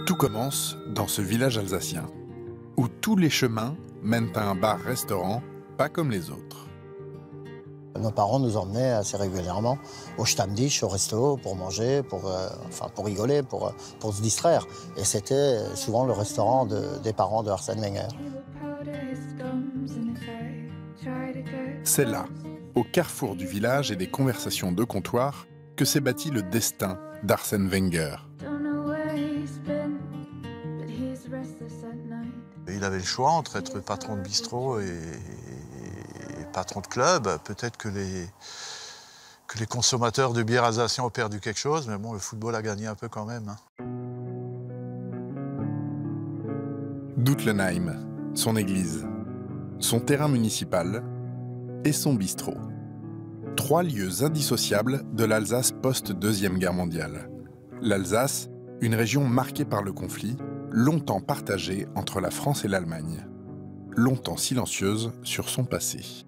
Tout commence dans ce village alsacien, où tous les chemins mènent à un bar-restaurant pas comme les autres. Nos parents nous emmenaient assez régulièrement au Stammtisch, au resto, pour manger, pour rigoler, pour se distraire. Et c'était souvent le restaurant des parents de Arsène Wenger. C'est là, au carrefour du village et des conversations de comptoir, que s'est bâti le destin d'Arsène Wenger. Il avait le choix entre être patron de bistrot et patron de club. Peut-être que les consommateurs de bière alsacien ont perdu quelque chose, mais bon, le football a gagné un peu quand même. Doutlenheim, son église, son terrain municipal et son bistrot. 3 lieux indissociables de l'Alsace post-Deuxième Guerre mondiale. L'Alsace, une région marquée par le conflit, longtemps partagée entre la France et l'Allemagne, longtemps silencieuse sur son passé.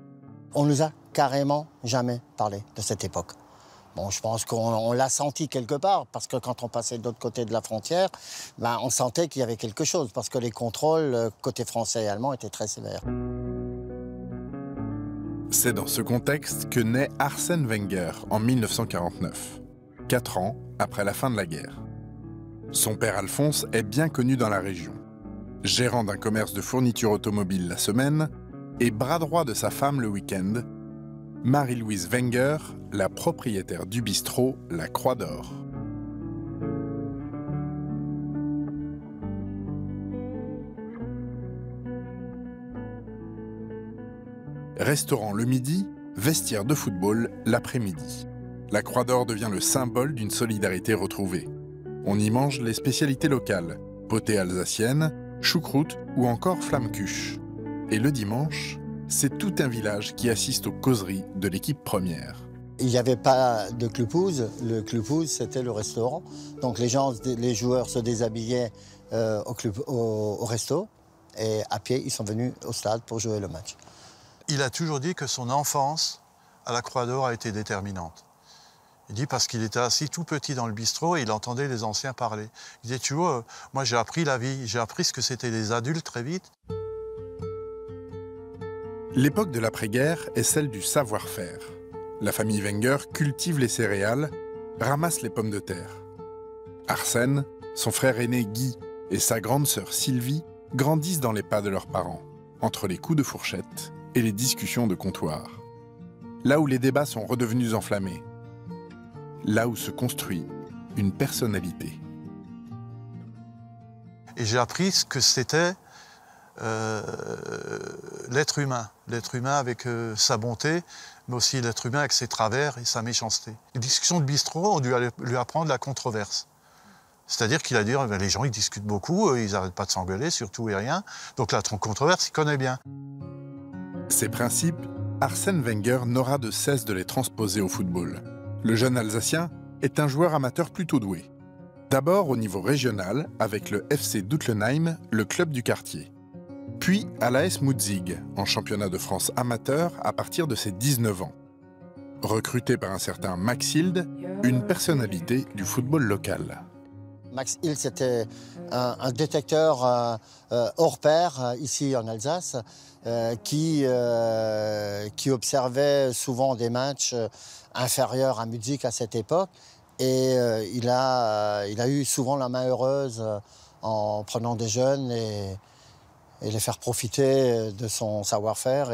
On nous a carrément jamais parlé de cette époque. Bon, je pense qu'on l'a senti quelque part, parce que quand on passait de l'autre côté de la frontière, on sentait qu'il y avait quelque chose, parce que les contrôles côté français et allemand étaient très sévères. C'est dans ce contexte que naît Arsène Wenger en 1949, 4 ans après la fin de la guerre. Son père Alphonse est bien connu dans la région, gérant d'un commerce de fournitures automobiles la semaine et bras droit de sa femme le week-end, Marie-Louise Wenger, la propriétaire du bistrot La Croix d'Or. Restaurant le midi, vestiaire de football l'après-midi. La Croix d'Or devient le symbole d'une solidarité retrouvée. On y mange les spécialités locales, potée alsacienne, choucroute ou encore flammekuche. Et le dimanche, c'est tout un village qui assiste aux causeries de l'équipe première. Il n'y avait pas de clubhouse. Le clubhouse, c'était le restaurant. Donc les joueurs se déshabillaient au resto et à pied, ils sont venus au stade pour jouer le match. Il a toujours dit que son enfance à la Croix d'Or a été déterminante. Il dit parce qu'il était assis tout petit dans le bistrot et il entendait les anciens parler. Il disait, tu vois, moi j'ai appris la vie, j'ai appris ce que c'était les adultes très vite. L'époque de l'après-guerre est celle du savoir-faire. La famille Wenger cultive les céréales, ramasse les pommes de terre. Arsène, son frère aîné Guy et sa grande sœur Sylvie grandissent dans les pas de leurs parents, entre les coups de fourchette et les discussions de comptoir. Là où les débats sont redevenus enflammés. Là où se construit une personnalité. Et j'ai appris ce que c'était l'être humain. L'être humain avec sa bonté, mais aussi l'être humain avec ses travers et sa méchanceté. Les discussions de bistrot ont dû lui apprendre la controverse. C'est-à-dire qu'il a dit, les gens ils discutent beaucoup, ils n'arrêtent pas de s'engueuler sur tout et rien. Donc la controverse, il connaît bien. Ces principes, Arsène Wenger n'aura de cesse de les transposer au football. Le jeune Alsacien est un joueur amateur plutôt doué. D'abord au niveau régional avec le FC Doutlenheim, le club du quartier. Puis à l'AS Mutzig, en championnat de France amateur à partir de ses 19 ans. Recruté par un certain Max Hild, une personnalité du football local. Max Hild, c'était un détecteur hors pair ici en Alsace qui observait souvent des matchs inférieurs à Mutzig à cette époque. Et il a eu souvent la main heureuse en prenant des jeunes et les faire profiter de son savoir-faire.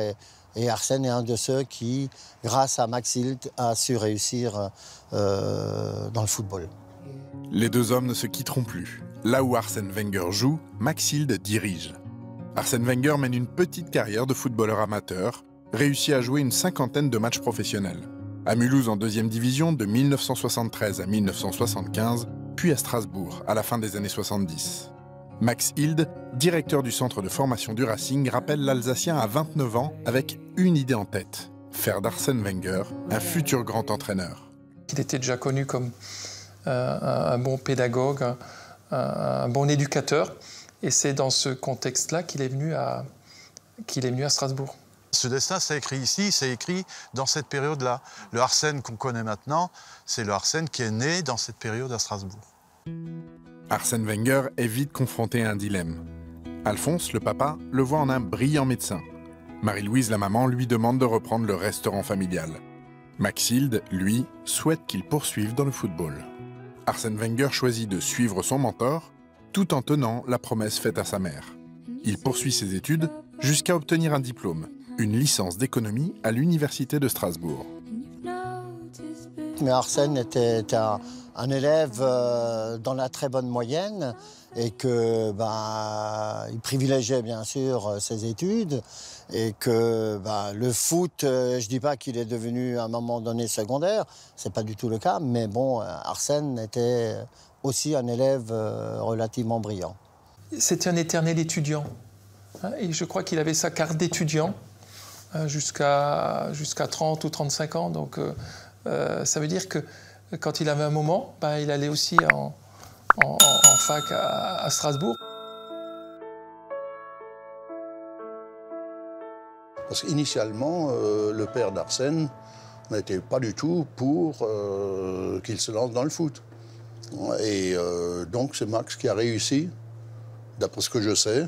Et Arsène est un de ceux qui, grâce à Max Hild, a su réussir dans le football. Les deux hommes ne se quitteront plus. Là où Arsène Wenger joue, Max Hild dirige. Arsène Wenger mène une petite carrière de footballeur amateur, réussit à jouer une 50aine de matchs professionnels. À Mulhouse en 2e division de 1973 à 1975, puis à Strasbourg à la fin des années 70. Max Hild, directeur du centre de formation du Racing, rappelle l'Alsacien à 29 ans avec une idée en tête, faire d'Arsène Wenger un futur grand entraîneur. Il était déjà connu comme un bon pédagogue, un bon éducateur, et c'est dans ce contexte-là qu'il est venu à Strasbourg. Ce destin, c'est écrit ici, c'est écrit dans cette période-là. Le Arsène qu'on connaît maintenant, c'est le Arsène qui est né dans cette période à Strasbourg. Arsène Wenger est vite confronté à un dilemme. Alphonse, le papa, le voit en un brillant médecin. Marie-Louise, la maman, lui demande de reprendre le restaurant familial. Maxilde, lui, souhaite qu'il poursuive dans le football. Arsène Wenger choisit de suivre son mentor, tout en tenant la promesse faite à sa mère. Il poursuit ses études jusqu'à obtenir un diplôme, une licence d'économie à l'université de Strasbourg. Mais Arsène était un élève dans la très bonne moyenne et que il privilégiait bien sûr ses études et que le foot, je dis pas qu'il est devenu à un moment donné secondaire, c'est pas du tout le cas, mais bon, Arsène était aussi un élève relativement brillant. C'était un éternel étudiant, hein, et je crois qu'il avait sa carte d'étudiant jusqu'à 30 ou 35 ans, donc ça veut dire que quand il avait un moment, il allait aussi en fac à Strasbourg. Parce qu'initialement, le père d'Arsène n'était pas du tout pour qu'il se lance dans le foot. Et donc c'est Max qui a réussi, d'après ce que je sais,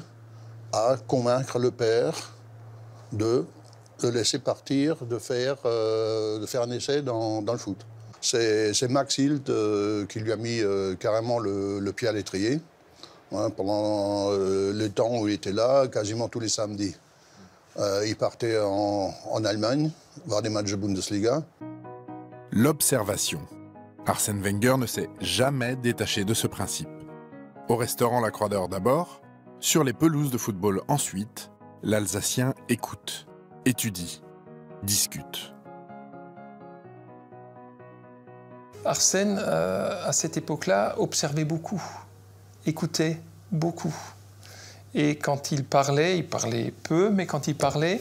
à convaincre le père de le laisser partir, de faire un essai dans le foot. C'est Maxilde qui lui a mis carrément le pied à l'étrier, hein, pendant le temps où il était là, quasiment tous les samedis. Il partait en Allemagne, voir des matchs de Bundesliga. L'observation. Arsène Wenger ne s'est jamais détaché de ce principe. Au restaurant La Croix d'Or d'abord, sur les pelouses de football ensuite, l'Alsacien écoute, étudie, discute. Arsène, à cette époque-là, observait beaucoup, écoutait beaucoup. Et quand il parlait peu, mais quand il parlait,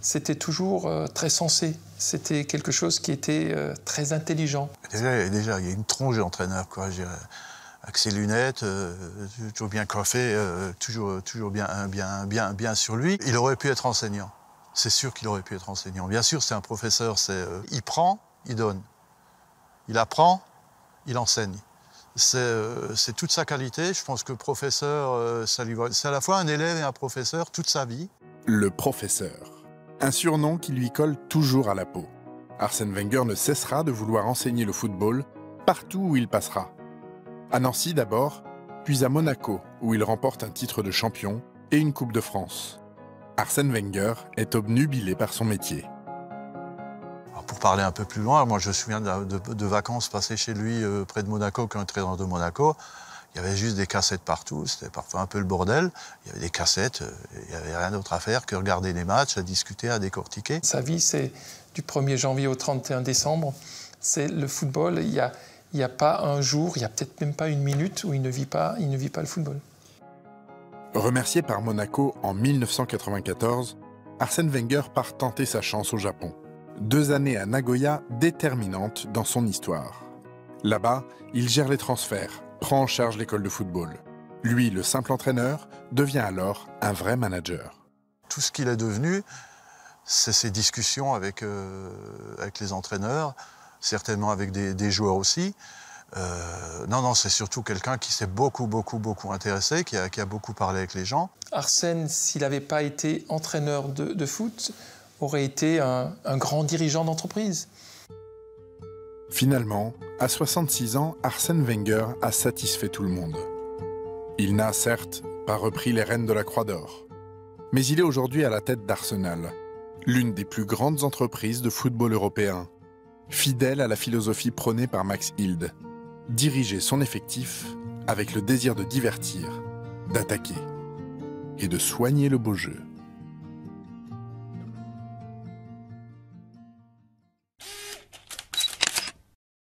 c'était toujours très sensé. C'était quelque chose qui était très intelligent. Déjà, il y a une tronche d'entraîneur, quoi. Avec ses lunettes, toujours bien coiffé, toujours bien sur lui. Il aurait pu être enseignant. C'est sûr qu'il aurait pu être enseignant. Bien sûr, c'est un professeur. Il prend, il donne. Il apprend, il enseigne. C'est toute sa qualité. Je pense que professeur, c'est à la fois un élève et un professeur toute sa vie. Le professeur. Un surnom qui lui colle toujours à la peau. Arsène Wenger ne cessera de vouloir enseigner le football partout où il passera. À Nancy d'abord, puis à Monaco, où il remporte un titre de champion et une Coupe de France. Arsène Wenger est obnubilé par son métier. Pour parler un peu plus loin, moi je me souviens de vacances passées chez lui près de Monaco, quand il était dans de Monaco. Il y avait juste des cassettes partout, c'était parfois un peu le bordel. Il y avait des cassettes, il n'y avait rien d'autre à faire que regarder les matchs, à discuter, à décortiquer. Sa vie, c'est du 1er janvier au 31 décembre. C'est le football. Il n'y a pas un jour, il n'y a peut-être même pas une minute où il ne vit pas le football. Remercié par Monaco en 1994, Arsène Wenger part tenter sa chance au Japon. 2 années à Nagoya déterminantes dans son histoire. Là-bas, il gère les transferts, prend en charge l'école de football. Lui, le simple entraîneur, devient alors un vrai manager. Tout ce qu'il est devenu, c'est ses discussions avec les entraîneurs, certainement avec des joueurs aussi. Non, c'est surtout quelqu'un qui s'est beaucoup intéressé, qui a beaucoup parlé avec les gens. Arsène, s'il n'avait pas été entraîneur de foot, aurait été un grand dirigeant d'entreprise. Finalement, à 66 ans, Arsène Wenger a satisfait tout le monde. Il n'a certes pas repris les rênes de la Croix d'Or, mais il est aujourd'hui à la tête d'Arsenal, l'une des plus grandes entreprises de football européen, fidèle à la philosophie prônée par Maxilde, diriger son effectif avec le désir de divertir, d'attaquer et de soigner le beau jeu.